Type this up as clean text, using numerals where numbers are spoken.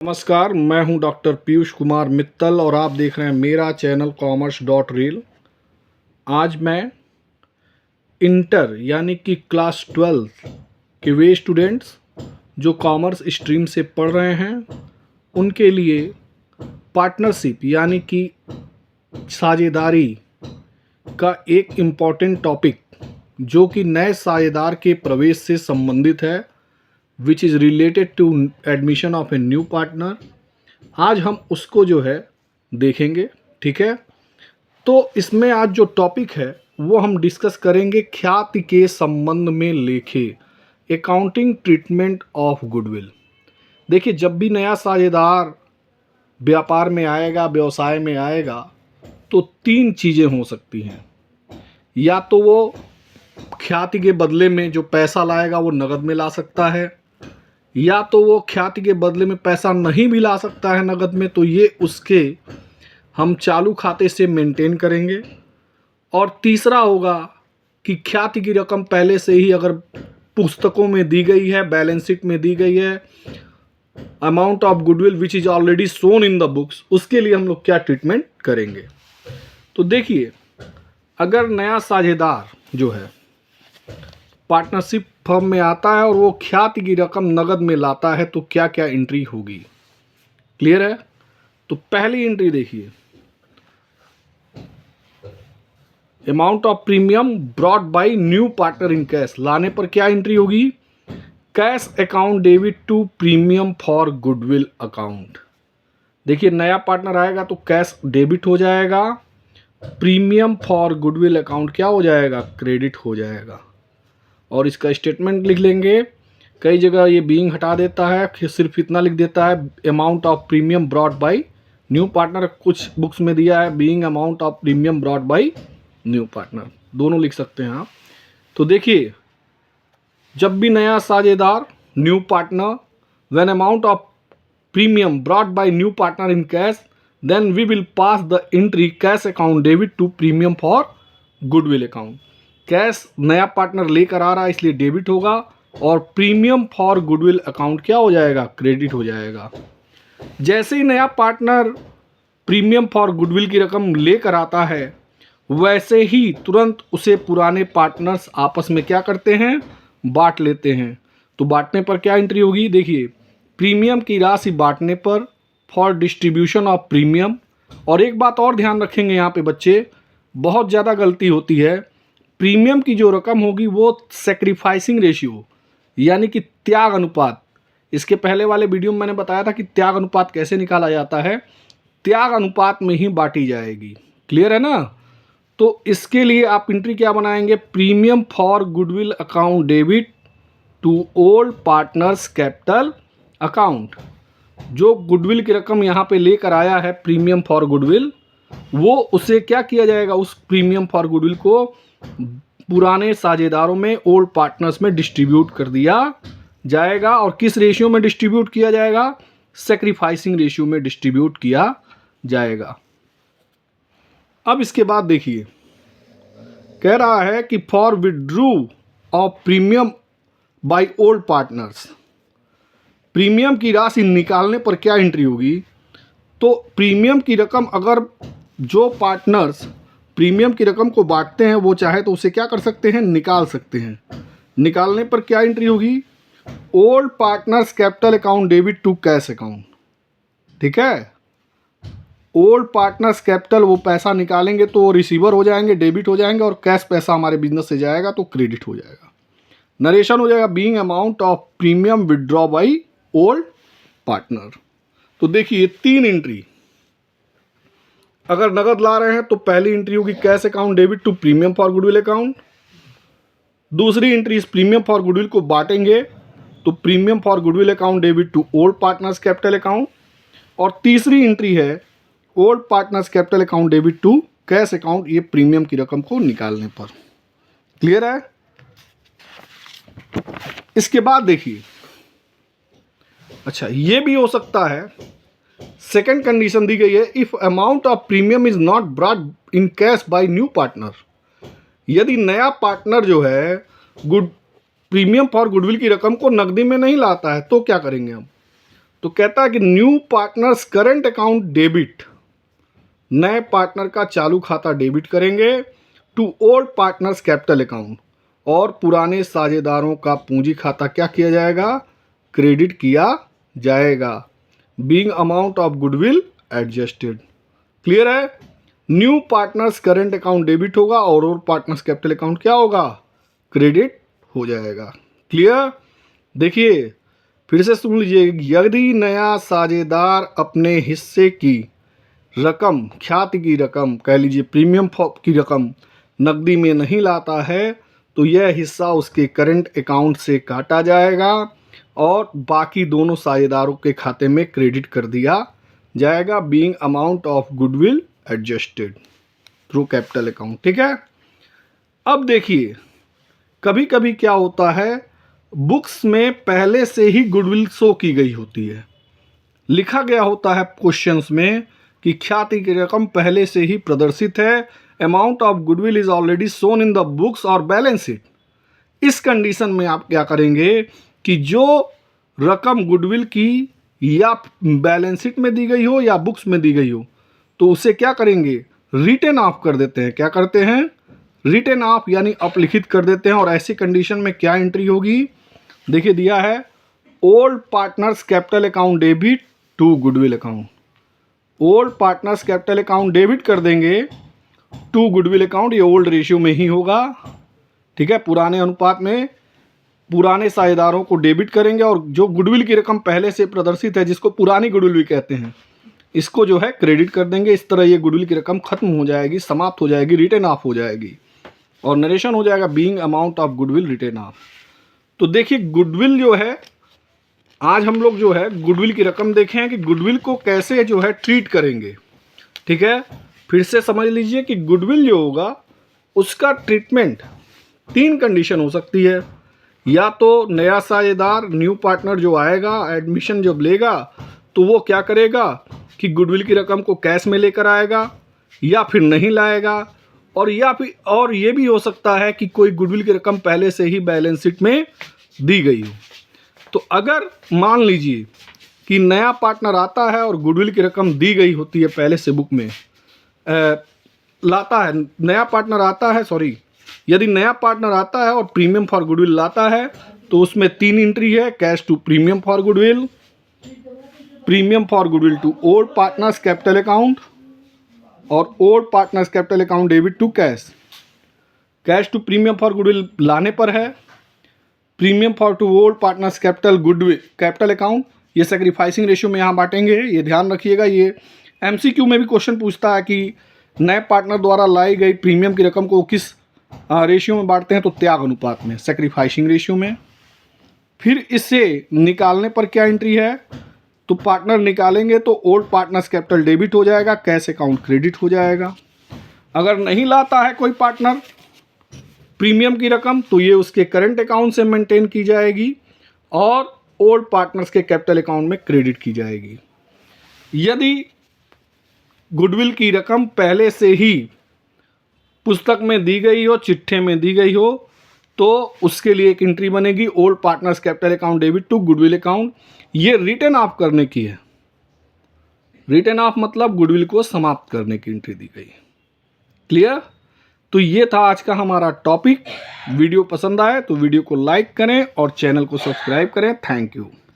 नमस्कार, मैं हूं डॉक्टर पीयूष कुमार मित्तल और आप देख रहे हैं मेरा चैनल कॉमर्स डॉट रील। आज मैं इंटर यानी कि क्लास 12 के वे स्टूडेंट्स जो कॉमर्स स्ट्रीम से पढ़ रहे हैं उनके लिए पार्टनरशिप यानी कि साझेदारी का एक इम्पॉर्टेंट टॉपिक जो कि नए साझेदार के प्रवेश से संबंधित है, which is related to admission of a new partner. आज हम उसको जो है देखेंगे, ठीक है। तो इसमें आज जो टॉपिक है वो हम डिस्कस करेंगे ख्याति के संबंध में लेखे, अकाउंटिंग ट्रीटमेंट ऑफ गुडविल। देखिए, जब भी नया साझेदार व्यापार में आएगा, व्यवसाय में आएगा, तो तीन चीज़ें हो सकती हैं। या तो वो ख्याति के बदले में जो पैसा लाएगा वो नगद में ला सकता है, या तो वो ख्याति के बदले में पैसा नहीं भी ला सकता है नगद में, तो ये उसके हम चालू खाते से मेंटेन करेंगे। और तीसरा होगा कि ख्याति की रकम पहले से ही अगर पुस्तकों में दी गई है, बैलेंस शीट में दी गई है, amount of goodwill which is already shown in the books, उसके लिए हम लोग क्या ट्रीटमेंट करेंगे। तो देखिए, अगर नया साझेदार जो है पार्टनरशिप फर्म में आता है और वो ख्याति की रकम नगद में लाता है तो क्या क्या एंट्री होगी, क्लियर है। तो पहली एंट्री देखिए, amount of premium brought by new partner in cash. लाने पर क्या एंट्री होगी, cash account debit to premium for goodwill account. देखिए, नया पार्टनर आएगा तो कैश डेबिट हो जाएगा, प्रीमियम फॉर गुडविल अकाउंट क्या हो जाएगा, क्रेडिट हो जाएगा। और इसका स्टेटमेंट लिख लेंगे। कई जगह ये बीइंग हटा देता है, सिर्फ इतना लिख देता है amount of premium brought by new partner. कुछ बुक्स में दिया है being amount of premium brought by new partner, दोनों लिख सकते हैं आप। तो देखिए, जब भी नया साझेदार new partner, when amount of premium brought by new partner in cash, then we will pass the entry cash account debit to premium for goodwill account. Cash नया पार्टनर लेकर आ रहा है इसलिए डेबिट होगा, और प्रीमियम फॉर गुडविल अकाउंट क्या हो जाएगा, क्रेडिट हो जाएगा। जैसे ही नया पार्टनर प्रीमियम फॉर गुडविल की रकम लेकर आता है, वैसे ही तुरंत उसे पुराने पार्टनर्स आपस में क्या करते हैं, बांट लेते हैं। तो बांटने पर क्या एंट्री होगी, देखिए, प्रीमियम की राशि बांटने पर फॉर डिस्ट्रीब्यूशन ऑफ प्रीमियम। और एक बात और ध्यान रखेंगे यहाँ पे बच्चे, बहुत ज़्यादा गलती होती है। प्रीमियम की जो रकम होगी वो सेक्रीफाइसिंग रेशियो यानी कि त्याग अनुपात, इसके पहले वाले वीडियो में मैंने बताया था कि त्याग अनुपात कैसे निकाला जाता है, त्याग अनुपात में ही बांटी जाएगी, क्लियर है ना। तो इसके लिए आप एंट्री क्या बनाएंगे, premium for goodwill account debit to old partners capital account. जो गुडविल की रकम यहाँ पे लेकर आया है प्रीमियम फॉर गुडविल, वो उसे क्या किया जाएगा, उस प्रीमियम फॉर गुडविल को पुराने साझेदारों में, ओल्ड पार्टनर्स में डिस्ट्रीब्यूट कर दिया जाएगा। और किस रेशियो में डिस्ट्रीब्यूट किया जाएगा, सेक्रीफाइसिंग रेशियो में डिस्ट्रीब्यूट किया जाएगा। अब इसके बाद देखिए, कह रहा है कि for withdrew of premium by old partners, premium की राशि निकालने पर क्या एंट्री होगी। तो प्रीमियम की रकम अगर जो पार्टनर्स प्रीमियम की रकम को बांटते हैं वो चाहे तो उसे क्या कर सकते हैं, निकाल सकते हैं। निकालने पर क्या एंट्री होगी, old partners capital account debit to cash account, ठीक है। ओल्ड पार्टनर्स कैपिटल, वो पैसा निकालेंगे तो वो रिसीवर हो जाएंगे, डेबिट हो जाएंगे, और कैश पैसा हमारे बिजनेस से जाएगा तो क्रेडिट हो जाएगा। नरेशन हो जाएगा being amount of premium withdraw by old partner. तो देखिए, तीन एंट्री। अगर नगद ला रहे हैं तो पहली एंट्री होगी cash account debit to premium for goodwill account. दूसरी एंट्री, इस प्रीमियम फॉर गुडविल को बांटेंगे तो premium for goodwill account debit to old partners capital account. और तीसरी एंट्री है old partners capital account debit to cash account, ये premium की रकम को निकालने पर, क्लियर है। इसके बाद देखिए, अच्छा, ये भी हो सकता है, सेकंड कंडीशन दी गई है, if amount of premium is not brought in cash by new partner. यदि नया पार्टनर जो है प्रीमियम फॉर गुडविल की रकम को नकदी में नहीं लाता है तो क्या करेंगे हम। तो कहता है कि new partners current account debit, नए पार्टनर का चालू खाता डेबिट करेंगे to old partners capital account, और पुराने साझेदारों का पूंजी खाता क्या किया जाएगा, क्रेडिट किया जाएगा। Being amount of goodwill adjusted. Clear है? New partners current account debit होगा और ओल्ड पार्टनर्स कैपिटल अकाउंट क्या होगा, क्रेडिट हो जाएगा। क्लियर? देखिए फिर से सुन लीजिए, यदि नया साझेदार अपने हिस्से की रकम, ख्याति की रकम, कह लीजिए प्रीमियम की रकम नकदी में नहीं लाता है तो यह हिस्सा उसके करंट अकाउंट से काटा जाएगा और बाकी दोनों साझेदारों के खाते में क्रेडिट कर दिया जाएगा। Being amount of goodwill adjusted through capital account. ठीक है? अब देखिए कभी कभी क्या होता है, बुक्स में पहले से ही गुडविल शो की गई होती है, लिखा गया होता है क्वेश्चंस में कि ख्याति की रकम पहले से ही प्रदर्शित है, amount of goodwill is already shown in the books और बैलेंस शीट। इस कंडीशन में आप क्या करेंगे कि जो रकम गुडविल की या बैलेंस शीट में दी गई हो या बुक्स में दी गई हो तो उसे क्या करेंगे, रिटन ऑफ कर देते हैं। क्या करते हैं, रिटन ऑफ यानी अपलिखित कर देते हैं। और ऐसी कंडीशन में क्या एंट्री होगी, देखिए दिया है old partners capital account debit to goodwill account. Old partners capital account debit कर देंगे टू गुडविल अकाउंट, ये ओल्ड रेशियो में ही होगा। ठीक है? पुराने अनुपात में पुराने साझेदारों को डेबिट करेंगे और जो गुडविल की रकम पहले से प्रदर्शित है, जिसको पुरानी गुडविल भी कहते हैं, इसको जो है क्रेडिट कर देंगे। इस तरह ये गुडविल की रकम खत्म हो जाएगी, समाप्त हो जाएगी, रिटर्न ऑफ हो जाएगी और नरेशन हो जाएगा being amount of goodwill return of. तो देखिए गुडविल जो है, आज हम लोग जो है गुडविल की रकम देखे हैं कि गुडविल को कैसे जो है ट्रीट करेंगे। ठीक है? फिर से समझ लीजिए कि गुडविल जो होगा उसका ट्रीटमेंट 3 कंडीशन हो सकती है। या तो नया साझेदार, न्यू पार्टनर जो आएगा, एडमिशन जब लेगा तो वो क्या करेगा कि गुडविल की रकम को कैश में लेकर आएगा या फिर नहीं लाएगा, और या फिर और ये भी हो सकता है कि कोई गुडविल की रकम पहले से ही बैलेंस शीट में दी गई हो। तो अगर मान लीजिए कि नया पार्टनर आता है और गुडविल की रकम दी गई होती है पहले से बुक में, लाता है नया पार्टनर आता है, सॉरी, यदि नया पार्टनर आता है और प्रीमियम फॉर गुडविल लाता है तो उसमें 3 एंट्री है, cash to premium for goodwill, premium for goodwill to old partners capital account और old partners capital account debit to cash. Cash to premium for goodwill लाने पर है, premium for to old partners capital goodwill capital account, ये sacrificing ratio में यहाँ बांटेंगे, ये ध्यान रखिएगा। ये MCQ में भी क्वेश्चन पूछता है कि नए पार्टनर द्वारा लाई गई प्रीमियम की रकम को किस रेशियो में बांटते हैं, तो त्याग अनुपात में, सेक्रीफाइसिंग रेशियो में। फिर इससे निकालने पर क्या एंट्री है, तो पार्टनर निकालेंगे तो ओल्ड पार्टनर्स कैपिटल डेबिट हो जाएगा, कैश अकाउंट क्रेडिट हो जाएगा। अगर नहीं लाता है कोई पार्टनर प्रीमियम की रकम तो ये उसके करंट अकाउंट से मेंटेन की जाएगी और ओल्ड पार्टनर्स के कैपिटल अकाउंट में क्रेडिट की जाएगी। यदि गुडविल की रकम पहले से ही पुस्तक में दी गई हो, चिट्ठे में दी गई हो, तो उसके लिए एक एंट्री बनेगी old partners capital account debit to goodwill account. ये रिटर्न ऑफ करने की है, रिटर्न ऑफ मतलब गुडविल को समाप्त करने की एंट्री दी गई। क्लियर? तो ये था आज का हमारा टॉपिक। वीडियो पसंद आए तो वीडियो को लाइक करें और चैनल को सब्सक्राइब करें। Thank you.